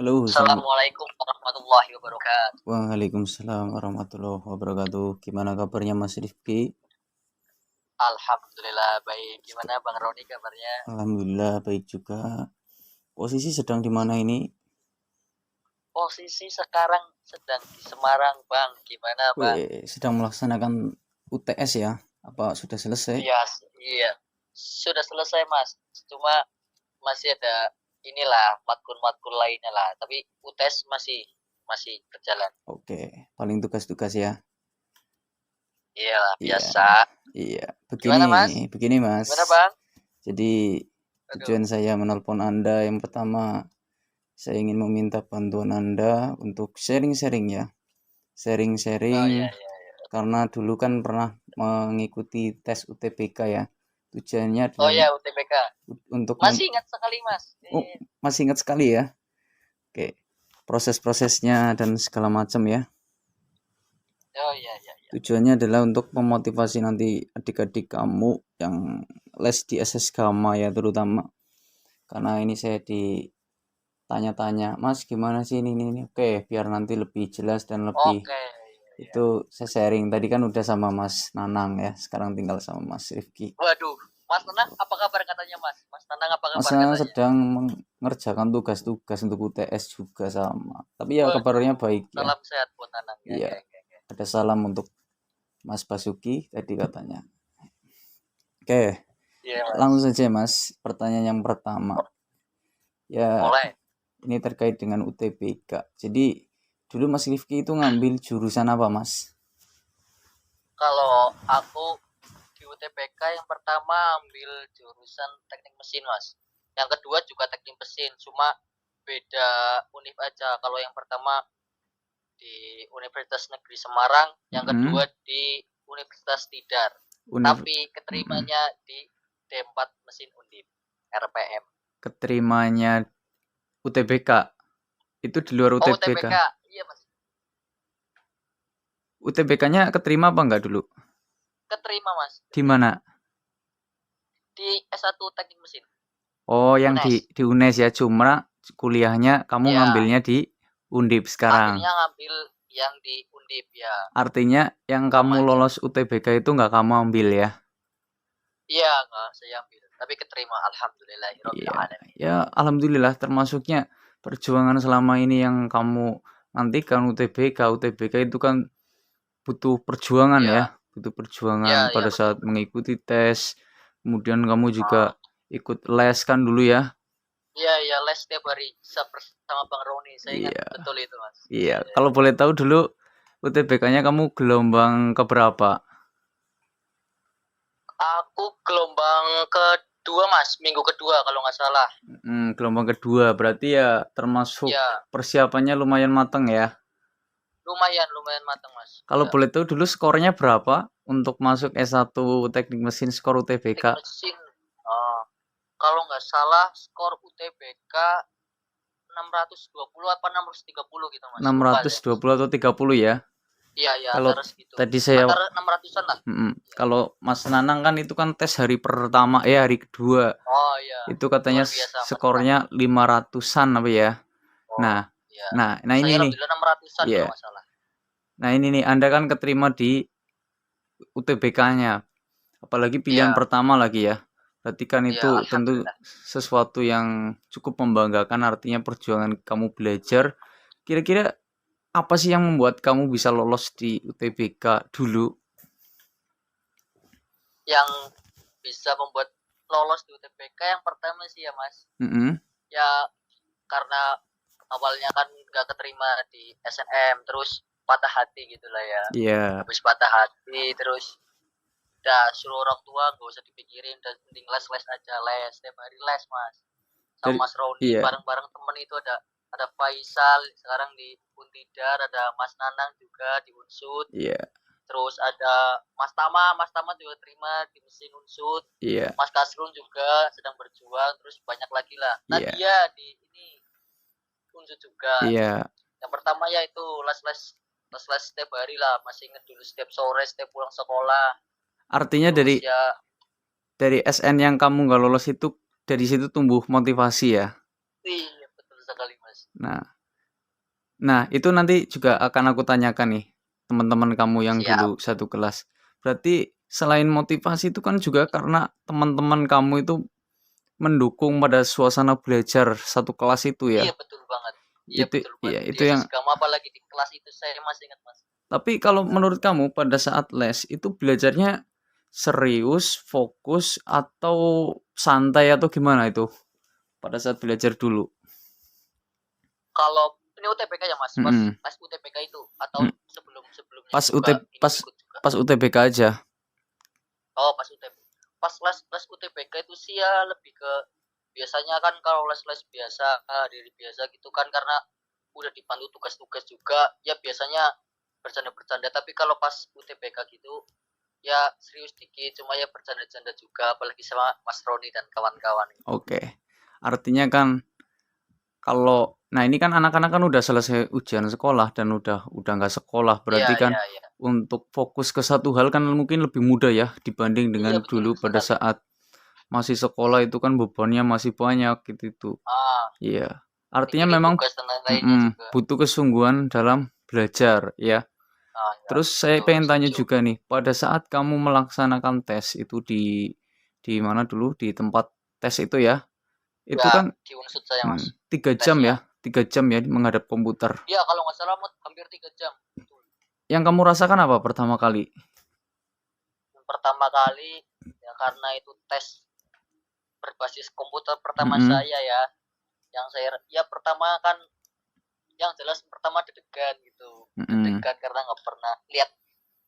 Halo, Assalamualaikum warahmatullahi wabarakatuh. Waalaikumsalam warahmatullahi wabarakatuh. Gimana kabarnya Mas Rifki? Alhamdulillah baik. Gimana Bang Roni kabarnya? Alhamdulillah baik juga. Posisi sedang di mana ini? Posisi sekarang sedang di Semarang, Bang. Gimana, Bang? Sedang melaksanakan UTS ya? Apa sudah selesai? Iya, iya. Sudah selesai, Mas. Cuma masih ada inilah matkul-matkul lainnya lah. Tapi UTS masih berjalan. Oke, paling tugas-tugas ya. Iya lah, Iya, biasa. iya. Gimana, Mas? Begini Mas. Gimana, Bang? Jadi Aduh. tujuan saya menelpon Anda yang pertama, saya ingin meminta bantuan Anda untuk sharing-sharing ya. Oh, Sharing-sharing iya, iya. karena dulu kan pernah mengikuti tes UTBK ya. Tujuannya Oh adalah iya, UTBK. untuk Masih ingat sekali, Mas. Oh, masih ingat sekali ya. Oke. Proses-prosesnya dan segala macam ya. Oh iya, iya. Tujuannya adalah untuk memotivasi nanti adik-adik kamu yang les di SS Gama ya terutama. Karena ini saya ditanya-tanya, Mas gimana sih ini. Oke, biar nanti lebih jelas dan lebih Oke. itu saya sharing. Tadi kan udah sama Mas Nanang ya, sekarang tinggal sama Mas Rifki. Waduh, Mas Nanang apa kabar katanya, Mas? Mas Nanang apa kabar Mas Nanang katanya? sedang mengerjakan tugas-tugas untuk UTS juga sama. Tapi ya kabarnya Waduh, baik ya. salam sehat buat Nanang ya. Iya, ada salam untuk Mas Basuki tadi katanya. Oke, Iya, Mas. langsung saja Mas. Pertanyaan yang pertama. Ya, Mulai. ini terkait dengan UTBK. Jadi, dulu Mas Rifki itu ngambil jurusan apa Mas? Kalau aku di UTBK yang pertama ambil jurusan teknik mesin, Mas. Yang kedua juga teknik mesin, cuma beda univ aja. Kalau yang pertama di Universitas Negeri Semarang, yang kedua di Universitas Tidar. Tapi keterimanya di D4 Mesin Undip, RPM. Keterimanya UTBK. Itu di luar UTBK. Oh, UTBK. Iya, Mas. UTBK-nya keterima apa enggak dulu? Keterima, Mas. Di mana? Di S1 Teknik Mesin. Oh, yang di UNES ya. Cuma kuliahnya kamu ngambilnya di Undip sekarang. Akhirnya ngambil yang di Undip ya. Artinya yang kamu lolos UTBK itu nggak kamu ambil ya? Iya, nggak saya ambil. Tapi keterima, alhamdulillah. Ya, alhamdulillah termasuknya perjuangan selama ini yang kamu nantikan UTBK. UTBK itu kan butuh perjuangan ya. Butuh perjuangan pada saat mengikuti tes. Kemudian kamu juga ikut les kan dulu ya? Iya, les setiap hari sama Bang Roni. Saya ingat betul itu, Mas. Iya, kalau boleh tahu dulu UTBK-nya kamu gelombang keberapa? Aku gelombang kedua, Mas. Minggu kedua kalau nggak salah. Gelombang kedua, berarti ya termasuk persiapannya lumayan matang ya? Lumayan matang, Mas. Kalau boleh tahu dulu skornya berapa untuk masuk S1 Teknik Mesin skor UTBK? Teknik Mesin, kalau nggak salah skor UTBK 620 apa 630 gitu, Mas. 620 atau 30 ya? Iya, kalau gitu. Tadi saya antara 600-an lah. Kalau Mas Nanang kan itu kan tes hari pertama hari kedua. Oh iya. Itu katanya skornya 500-an apa ya? Nah ini nih. 600-an kalau nggak salah. Nah ini nih, Anda kan keterima di UTBK-nya. Apalagi pilihan pertama lagi ya. Berarti kan itu tentu sesuatu yang cukup membanggakan, artinya perjuangan kamu belajar. Kira-kira apa sih yang membuat kamu bisa lolos di UTBK dulu? Yang bisa membuat lolos di UTBK yang pertama sih ya, Mas. Ya karena awalnya kan nggak keterima di SNM, terus patah hati gitulah ya. Habis patah hati terus udah suruh orang tua gak usah dipikirin, dan mending les aja, setiap hari les, Mas. Sama Mas Roni, bareng-bareng temen itu ada Faisal sekarang di Untidar, ada Mas Nanang juga di Unsud. Terus ada Mas Tama juga terima di mesin Unsud. Mas Kasrun juga sedang berjuang, terus banyak lagi lah. Nadia di ini Unsud juga. Yang pertama ya itu les setiap hari lah, masih inget dulu setiap sore setiap pulang sekolah. Artinya terus dari SN yang kamu nggak lolos itu, dari situ tumbuh motivasi ya? Iya, betul sekali, Mas. Nah, Nah, itu nanti juga akan aku tanyakan nih, teman-teman kamu yang Siap. dulu satu kelas. Berarti selain motivasi itu kan juga karena teman-teman kamu itu mendukung pada suasana belajar satu kelas itu Iya ya. betul banget. Iya betul banget. Iya, Di itu yang. SSK kamu apalagi di kelas itu saya masih ingat Mas. Tapi kalau menurut kamu pada saat les itu belajarnya serius, fokus atau santai atau gimana itu pada saat belajar dulu? Kalau ini UTBK ya Mas, Mm-mm. pas UTBK itu atau Mm. sebelumnya Pas UT juga pas ikut juga. pas UTBK aja. Oh pas UTBK. Pas les UTBK itu sih ya lebih ke biasanya kan kalau les biasa diri biasa gitu kan karena udah dipandu tugas-tugas juga ya biasanya bercanda-bercanda tapi kalau pas UTBK gitu ya serius dikit cuma ya bercanda-bercanda juga apalagi sama Mas Roni dan kawan-kawan. Oke. Artinya kan kalau nah ini kan anak-anak kan udah selesai ujian sekolah dan udah nggak sekolah, Iya berarti kan iya iya. untuk fokus ke satu hal kan mungkin lebih mudah ya dibanding Iya dengan betul dulu pada sekali. saat masih sekolah itu kan bebannya masih banyak gitu. Ah, Iya. Artinya mikirin memang tugas dan lain-lainnya juga. butuh kesungguhan dalam belajar ya. Ah ya, Terus saya betul, pengen tanya setuju. juga nih, pada saat kamu melaksanakan tes itu di mana dulu di tempat tes itu ya, itu Ya, kan di Unsut saya Mas 3 jam tesnya. ya, 3 jam ya menghadap komputer. Iya kalau nggak salah hampir 3 jam. Betul. Yang kamu rasakan apa pertama kali? Yang pertama kali ya karena itu tes berbasis komputer pertama Mm-mm, saya ya. Yang saya ya pertama kan yang jelas pertama deg-degan gitu. mm-mm, Deg-degan karena nggak pernah lihat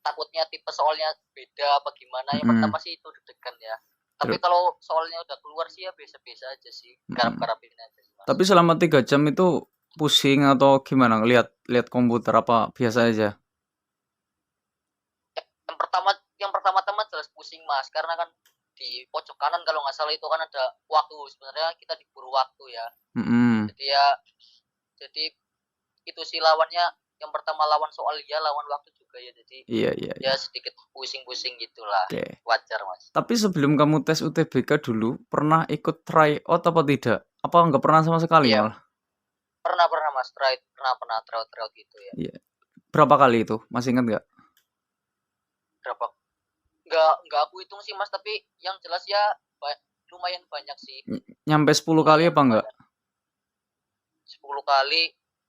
takutnya tipe soalnya beda apa gimana. Yang mm-mm. pertama sih itu deg-degan ya. Tapi Ter- kalau soalnya udah keluar sih ya biasa-biasa aja sih. mm-mm. Garap-garapin aja sih Mas. Tapi selama 3 jam itu pusing atau gimana? Lihat lihat komputer apa biasa aja? Yang pertama yang pertama-tama jelas pusing Mas karena kan di pojok kanan kalau nggak salah itu kan ada waktu sebenarnya kita diburu waktu ya. Mm-mm. Jadi ya jadi itu sih lawannya yang pertama lawan soal ya lawan waktu juga ya jadi Iya, iya, ya iya. sedikit pusing-pusing gitulah Oke. wajar Mas. Tapi sebelum kamu tes UTBK dulu, pernah ikut tryout apa tidak? Apa nggak pernah sama sekali Iya malah? pernah Mas pernah tryout gitu ya. Iya. Berapa kali itu? Masih ingat nggak? Berapa nggak aku hitung sih Mas tapi yang jelas ya lumayan banyak sih Nyampe 10 kali lumayan apa enggak? lumayan 10 kali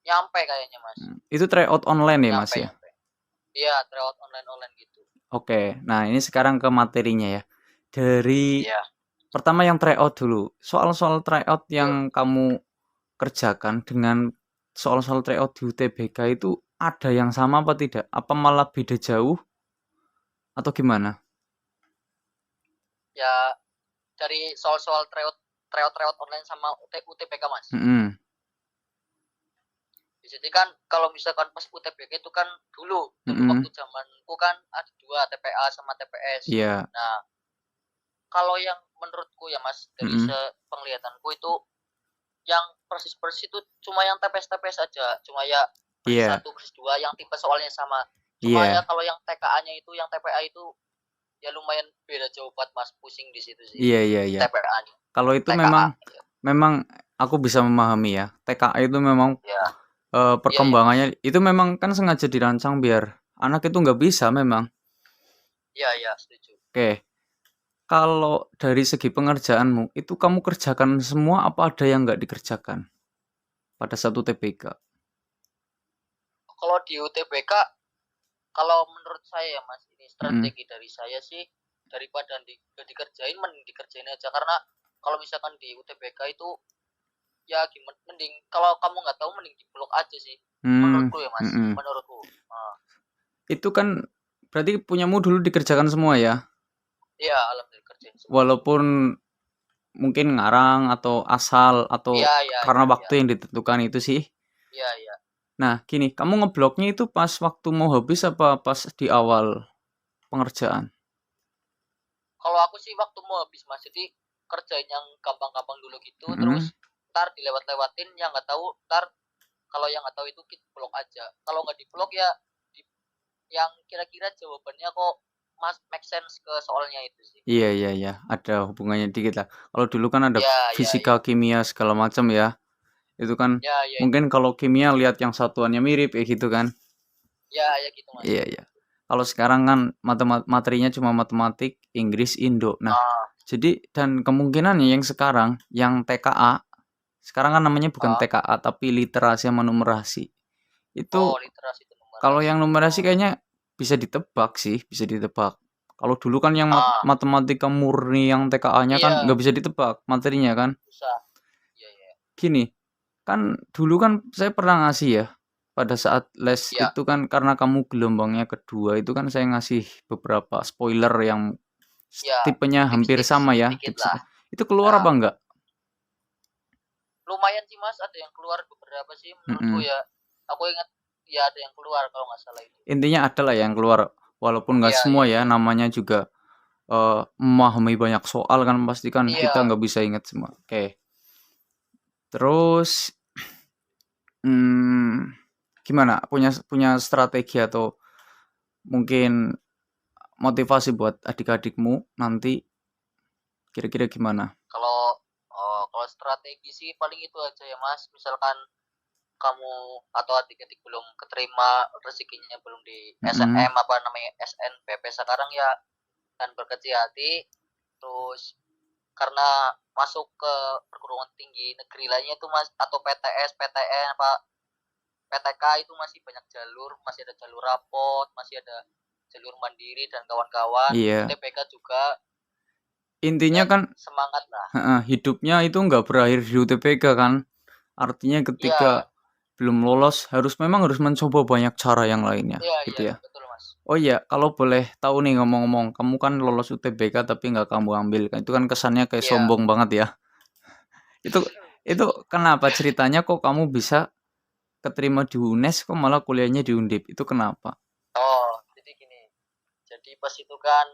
nyampe kayaknya Mas. Itu tryout online ya, Mas Nyampe ya? nyampe. Iya tryout online gitu. Oke. Nah, ini sekarang ke materinya ya. Dari Iya. pertama yang tryout dulu. Soal-soal tryout Yuk. yang kamu kerjakan dengan soal-soal tryout di UTBK itu ada yang sama apa tidak? Apa malah beda jauh atau gimana? Ya dari soal-soal tryout online sama UTBK Mas. Mm-mm. Jadi kan kalau misalkan pas UTBK itu kan dulu waktu zamanku kan ada 2 TPA sama TPS. Iya. Nah, kalau yang menurutku ya Mas dari penglihatanku itu yang persis itu cuma yang TPS aja, cuma ya persis Iya. 1, persis 2 yang tipe soalnya sama. Cuma ya Iya. kalau yang TKA-nya itu, yang TPA itu ya lumayan beda jauh banget Mas, pusing di situ sih. Iya, iya, iya. TPA-nya. Kalau itu TKA. memang aku bisa memahami ya. TKA itu memang Ya. Iya ya Mas. perkembangannya itu memang kan sengaja dirancang biar anak itu nggak bisa memang. Iya ya, setuju. Oke. Kalau dari segi pengerjaanmu, itu kamu kerjakan semua apa ada yang nggak dikerjakan pada satu TBK? Kalau di UTBK kalau menurut saya ya Mas, ini strategi dari saya sih daripada dikerjain mending dikerjain aja karena kalau misalkan di UTBK itu ya gimana mending kalau kamu nggak tahu mending diblok aja sih menurutku ya Mas menurutku. Itu kan berarti punyamu dulu dikerjakan semua ya? Iya alhamdulillah kerjain semua. Walaupun mungkin ngarang atau asal atau ya, karena ya, waktu ya. yang ditentukan itu sih. Iya iya. Nah gini, kamu ngebloknya itu pas waktu mau habis apa pas di awal pengerjaan? Kalau aku sih waktu mau habis Mas, jadi kerjain yang gampang-gampang dulu gitu terus ntar dilewat-lewatin yang nggak tahu ntar kalau yang nggak tahu itu kita blok aja kalau nggak diblok ya yang kira-kira jawabannya kok Mas make sense ke soalnya itu sih. Iya, iya, iya, ada hubungannya dikit lah. Kalau dulu kan ada Ya, ya, fisika, ya. kimia segala macam ya. Itu kan Ya, ya, mungkin kalau kimia lihat yang satuannya mirip ya gitu kan. ya, ya gitu Mas. Iya, iya. Kalau sekarang kan materinya cuma matematik, Inggris, Indo. Nah, jadi dan kemungkinannya yang sekarang yang TKA sekarang kan namanya bukan TKA tapi literasi sama numerasi. Itu literasi itu numerasi. kalau yang numerasi kayaknya bisa ditebak sih, bisa ditebak. Kalau dulu kan yang matematika murni yang TKA-nya kan nggak bisa ditebak materinya kan. Susah. Iya, iya. Gini, kan dulu kan saya pernah ngasih ya pada saat les itu kan karena kamu gelombangnya kedua itu kan saya ngasih beberapa spoiler yang tipenya hampir sama ya. Itu keluar apa enggak? Lumayan sih Mas, ada yang keluar beberapa sih menurutku ya. Aku ingat ya ada yang keluar kalau nggak salah itu. Intinya ada lah yang keluar walaupun nggak semua ya, namanya juga memahami banyak soal kan pasti kan kita nggak bisa ingat semua. Oke. Terus gimana? Punya strategi atau mungkin motivasi buat adik-adikmu nanti kira-kira gimana? Kalau strategi sih paling itu aja ya Mas. Misalkan kamu atau adik-adik belum keterima rezekinya belum di SNM apa namanya SNPP sekarang ya, dan berkecil hati. Terus karena masuk ke perguruan tinggi negeri lainnya itu Mas, atau PTS, PTN apa PTK itu masih banyak jalur, masih ada jalur rapot, masih ada jalur mandiri dan kawan-kawan. UTBK juga. Intinya kan semangat lah. Hidupnya itu nggak berakhir di UTBK kan. Artinya ketika belum lolos memang harus mencoba banyak cara yang lainnya gitu ya. Betul, Mas. Oh iya, kalau boleh tahu nih ngomong-ngomong, kamu kan lolos UTBK tapi nggak kamu ambil kan. Itu kan kesannya kayak sombong banget ya. Itu kenapa ceritanya kok kamu bisa keterima di UNES kok malah kuliahnya di Undip? Itu kenapa? Jadi gini. Jadi pas itu kan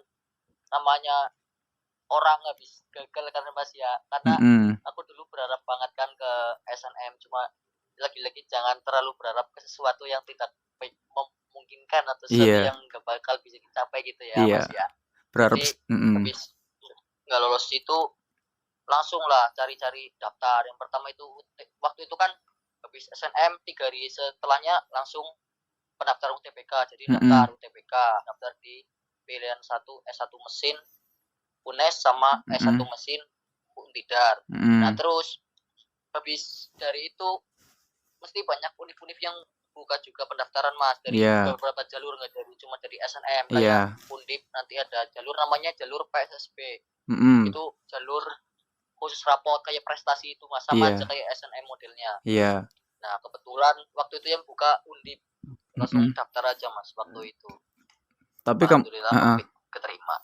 namanya orang habis gagal karena Mas ya. Karena aku dulu berharap banget kan ke SNM, cuma lagi-lagi jangan terlalu berharap ke sesuatu yang tidak memungkinkan atau sesuatu yang gak bakal bisa dicapai gitu ya Mas ya. Berharap habis nggak lolos itu langsung lah cari-cari daftar. Yang pertama itu waktu itu kan habis SNM 3 hari setelahnya langsung pendaftaran UTBK. Jadi daftar UTBK, daftar di pilihan 1 S1 mesin UNES sama S1 mesin Untidar. Nah terus habis dari itu mesti banyak univ-univ yang buka juga pendaftaran Mas dari beberapa jalur, nggak dari cuma dari SNM kayak Undip nanti ada jalur namanya jalur PSSB. Itu jalur khusus rapot kayak prestasi itu Mas, sama aja kayak SNM modelnya. Nah kebetulan waktu itu yang buka Undip, langsung daftar aja Mas waktu itu. Tapi kamu keterima.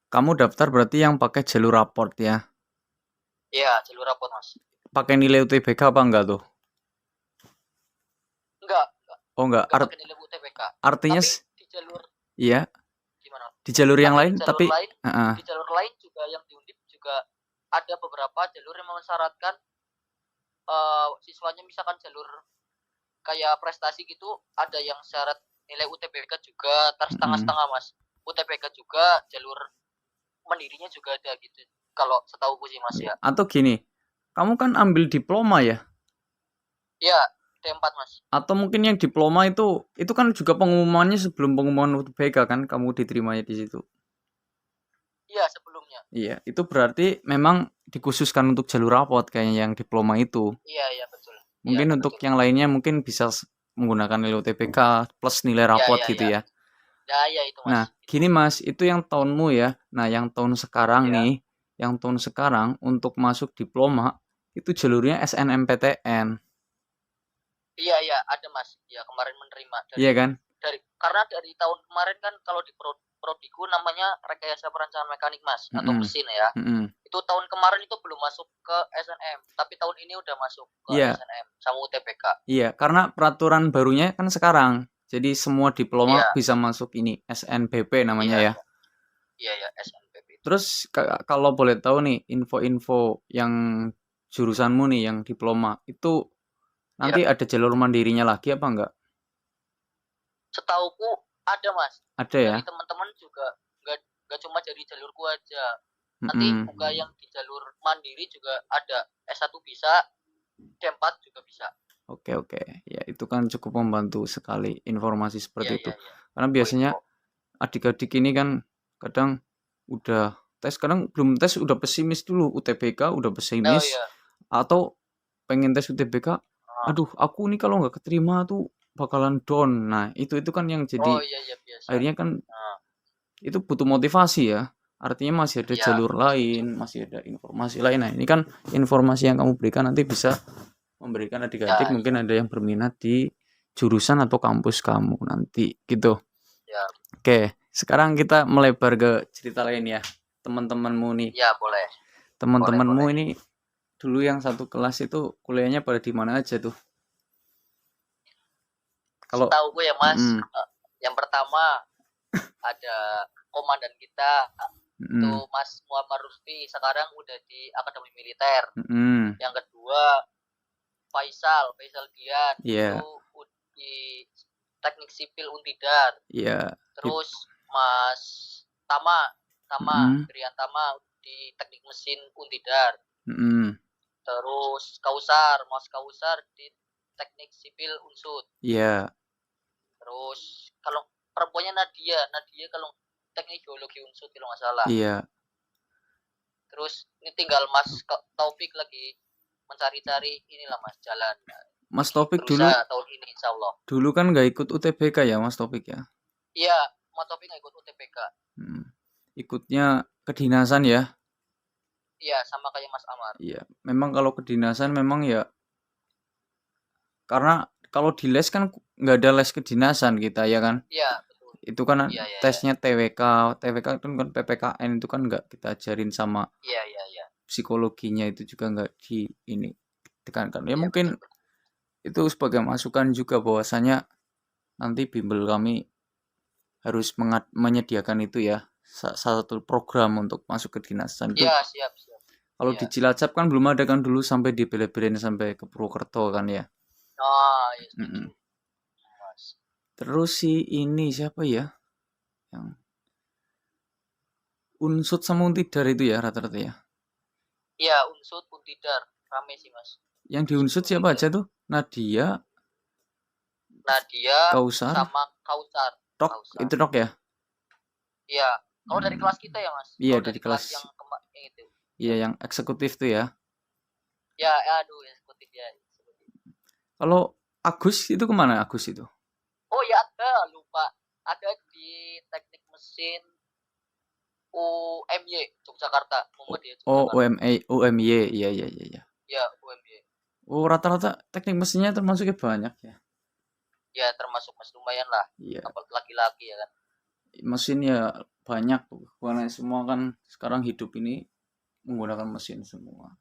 Kamu daftar berarti yang pakai jalur raport ya? Iya, jalur raport Mas. Pakai nilai UTBK apa enggak tuh? Enggak. Oh enggak. Pakai nilai UTBK. Artinya di jalur. Iya. Gimana? Di jalur yang lain di tapi di jalur lain juga yang di Undip juga ada beberapa jalur yang mensyaratkan siswanya, misalkan jalur kayak prestasi gitu ada yang syarat nilai UTBK juga, setengah-setengah Mas. UTBK juga, jalur mandirinya juga ada gitu. Kalau setahuku sih Mas ya. Atau gini, kamu kan ambil diploma ya? Iya, D4 Mas. Atau mungkin yang diploma itu kan juga pengumumannya sebelum pengumuman UTBK kan kamu diterimanya di situ. Iya, sebelumnya. Iya, itu berarti memang dikhususkan untuk jalur rapot kayaknya yang diploma itu. Iya, betul. Mungkin untuk yang lainnya mungkin bisa menggunakan nilai UTBK plus nilai rapot gitu ya. Ya itu Mas. Nah, gini Mas, itu yang tahunmu ya. Nah, yang tahun sekarang nih, yang tahun sekarang untuk masuk diploma itu jalurnya SNMPTN. Iya, ada Mas. Ya, kemarin menerima iya kan? Karena dari tahun kemarin kan kalau di prodiku namanya rekayasa perancangan mekanik Mas, atau mesin ya. Itu tahun kemarin itu belum masuk ke SNM, tapi tahun ini udah masuk ke SNM sama UTBK. Iya, karena peraturan barunya kan sekarang. Jadi semua diploma bisa masuk ini SNBP namanya ya. Iya, SNBP. Terus kalau boleh tahu nih info-info yang jurusanmu nih yang diploma itu nanti ada jalur mandirinya lagi apa enggak? Setauku ada Mas. Ada ya. Dari teman-teman juga nggak cuma dari jalurku aja. Nanti buka yang di jalur mandiri juga ada. S1 bisa, D4 juga bisa. Oke. Ya itu kan cukup membantu sekali informasi seperti itu. Iya. Karena biasanya adik-adik ini kan kadang udah tes, kadang belum tes udah pesimis dulu, UTBK udah Oh pesimis, iya. atau pengen tes UTBK, Ah. aduh aku nih kalau nggak keterima tuh bakalan down. Nah itu kan yang Oh jadi iya biasa. akhirnya kan Ah, itu butuh motivasi ya. Artinya masih ada iya, jalur setuju. lain, masih ada informasi lain. Nah ini kan informasi yang kamu berikan nanti bisa memberikan adik-adik, Ya, mungkin ada yang berminat di jurusan atau kampus kamu nanti gitu. ya. Oke, sekarang kita melebar ke cerita lain ya. Teman-temanmu nih, Ya, boleh. teman-temanmu Boleh. ini dulu yang satu kelas itu kuliahnya pada di mana aja tuh? Kalau Setahu gue ya Mas, mm, yang pertama ada komandan kita itu mm, Mas Muhammad Rusdi, sekarang udah di Akademi Militer. mm, Yang kedua Faisal Dian, itu ya, di Teknik Sipil Untidar. ya, Terus Mas Tama mm, Drian Tama di Teknik Mesin Untidar. mm, Terus Mas Kausar di Teknik Sipil Unsud. ya, Terus kalau perempuannya Nadia kalau Teknik Geologi Unsud kalau nggak salah. iya. Terus ini tinggal Mas Taufik lagi mencari-cari inilah Mas jalan. Mas Ini Topik berusaha tahun ini insya Allah. dulu kan nggak ikut UTBK ya Mas Topik ya? Iya, Mas Taufik nggak ikut UTBK. Ikutnya kedinasan ya? Iya, sama kayak Mas Amar. Iya, memang kalau kedinasan memang ya, karena kalau di les kan nggak ada les kedinasan kita ya kan? Iya, betul. Itu kan Iya. tesnya TWK itu kan PPKN itu kan nggak kita ajarin, sama Iya. psikologinya itu juga nggak di ini tekankan ya. Iya, Mungkin betul. itu sebagai masukan juga bahwasanya nanti bimbel kami harus menyediakan itu ya, satu program untuk masuk ke dinasan itu. Iya, siap. Kalau Iya. di Cilacap kan belum ada kan, dulu sampai di Bele-Belen sampai ke Purwokerto kan ya. Iya, setuju. Mm-mm. Mas. Terus si ini siapa ya, yang Unsut sama Untidar itu ya rata-rata ya. Iya, Unsud Untidar rame sih Mas. Yang di Unsut siapa aja tuh? Nadia, Kausar, Sama Kausar. Tok, itu Tok ya? Iya. Kalau dari kelas kita ya Mas. Iya Kalau dari dari kelas kelas. yang itu. Iya yang eksekutif tuh ya. Ya, aduh, eksekutif ya. Kalau Agus itu kemana Agus itu? Oh ya, lupa. Ada di Teknik Mesin UMY Yogyakarta. Oh UMY, iya. Ya, UMY. Oh rata-rata teknik mesinnya termasuknya banyak ya. Ya, termasuk Mas lumayan lah. Iya. Laki-laki ya kan. Mesin ya banyak tuh. Karena semua kan sekarang hidup ini menggunakan mesin semua.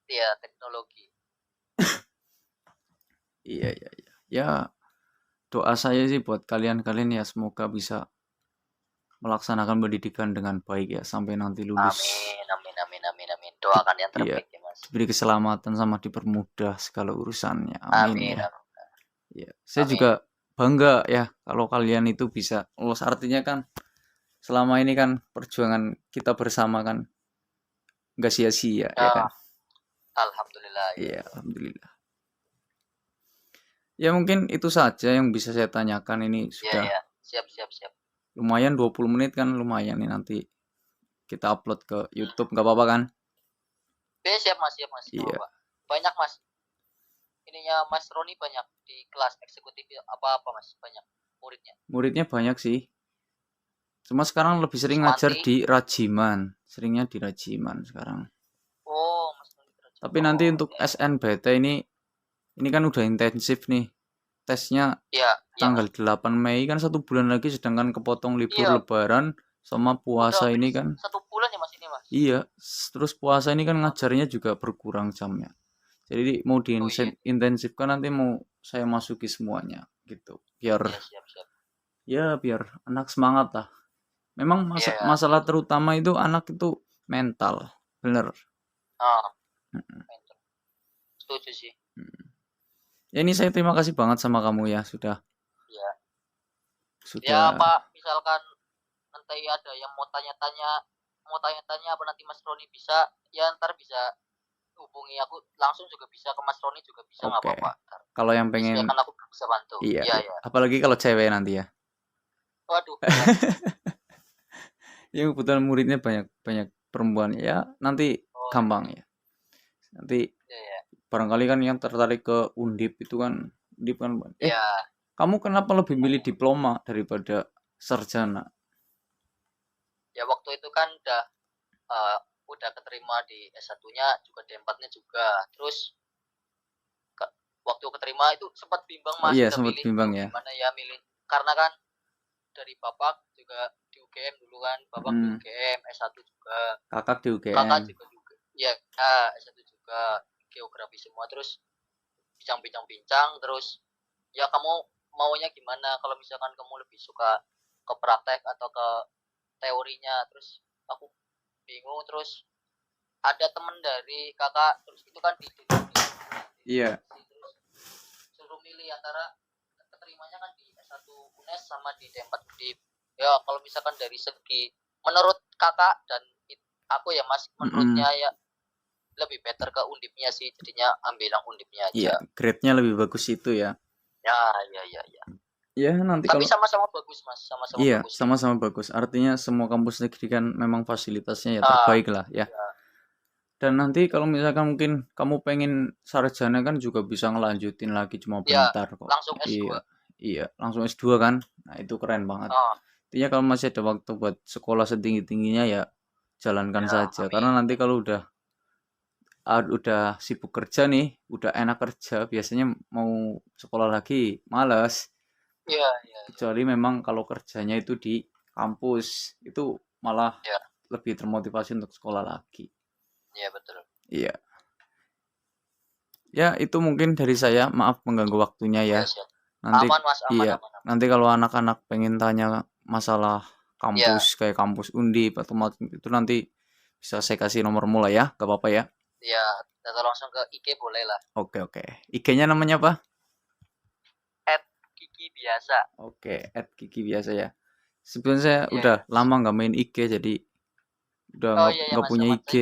Iya, teknologi. Iya. Ya doa saya sih buat kalian ya, semoga bisa melaksanakan pendidikan dengan baik ya sampai nanti lulus. Amin. Doakan yang terbaik ya Mas. Diberi keselamatan sama dipermudah segala urusannya. Amin. Ya. Ya, saya juga bangga ya kalau kalian itu bisa lulus. Artinya kan selama ini kan perjuangan kita bersama kan nggak sia-sia ya kan. Alhamdulillah. Iya, alhamdulillah. Ya mungkin itu saja yang bisa saya tanyakan, ini sudah. Iya. Siap. Lumayan 20 menit kan, lumayan nih, nanti kita upload ke YouTube nggak apa-apa kan? Siap Mas. Iya. Banyak Mas. Ininya Mas Roni banyak di kelas eksekutif apa Mas, banyak muridnya. Muridnya banyak sih. Cuma sekarang lebih sering ngajar di Rajiman. Seringnya di Rajiman sekarang. Oh, Mas. Tapi nanti untuk SNBT ini kan udah intensif nih. Tesnya tanggal 8 Mei kan, 1 bulan lagi, sedangkan kepotong libur Lebaran sama puasa ini kan. 1 bulan ya Mas ini Mas. Iya, terus puasa ini kan ngajarnya juga berkurang jamnya. Jadi mau diintensifkan, nanti mau saya masuki semuanya gitu. Biar ya biar anak semangat lah. Memang masalah terutama itu anak itu mental, bener. Setuju sih. Ya ini saya terima kasih banget sama kamu ya, sudah. Ya Pak, misalkan nanti ada yang mau tanya-tanya apa nanti Mas Roni bisa, ya ntar bisa hubungi aku langsung juga bisa, ke Mas Roni juga bisa, nggak Oke. apa-apa. Kalau yang pengen Kan aku bisa bantu. iya, Iya, iya. iya. Apalagi kalau cewek nanti ya. Waduh, berat. Yang kebetulan muridnya banyak banyak perempuan ya, nanti Oh, gampang ya. Nanti iya, iya. barangkali kan yang tertarik ke Undip itu kan, Undip kan. Iya. Kamu kenapa lebih milih diploma daripada sarjana? Ya waktu itu kan udah keterima di S1-nya juga, D4-nya juga. Terus waktu keterima itu sempat bimbang Oh Mas, iya, udah sempat milih bimbang ya. gimana ya milih. Karena kan dari bapak juga di UGM dulu kan, bapak di UGM, S1 juga. Kakak di Kakak UGM. juga. Ya, S1 juga, geografi semua. Terus bincang-bincang, terus ya kamu maunya gimana, kalau misalkan kamu lebih suka ke praktek atau ke teorinya. Terus aku bingung, terus ada temen dari kakak, terus itu kan di Iya. terus suruh milih antara keterimanya kan di S1 UNES sama di D4 Undip. Ya kalau misalkan dari segi menurut kakak dan aku ya Mas, menurutnya ya lebih better ke Undipnya sih, jadinya ambil yang Undipnya aja. Iya, grade-nya lebih bagus itu ya. Ya. Ya nanti Tapi kalau sama-sama bagus Mas, sama-sama iya, bagus. sama-sama bagus. Artinya semua kampus negeri kan memang fasilitasnya ya terbaik lah ya. Ya. Dan nanti kalau misalkan mungkin kamu pengen sarjana kan juga bisa ngelanjutin lagi cuma bentar kok. Langsung S2. Iya, langsung S2 kan. Nah, itu keren banget. Intinya kalau masih ada waktu buat sekolah setinggi-tingginya ya jalankan saja. Amin. Karena nanti kalau udah sibuk kerja nih, udah enak kerja, biasanya mau sekolah lagi malas. Iya. Kecuali memang kalau kerjanya itu di kampus, itu malah lebih termotivasi untuk sekolah lagi. Iya, betul. Iya. Ya, itu mungkin dari saya. Maaf mengganggu waktunya ya. Nanti aman Mas, aman. Nanti kalau anak-anak pengen tanya masalah kampus kayak kampus Undip atau itu nanti bisa saya kasih nomor mulai ya, gak apa-apa ya. Iya, atau langsung ke IG boleh lah. Oke. IG-nya namanya apa? @Kiki_Biasa. Oke, @Kiki_Biasa ya. Sebenarnya saya udah lama nggak main IG, jadi udah nggak punya IG.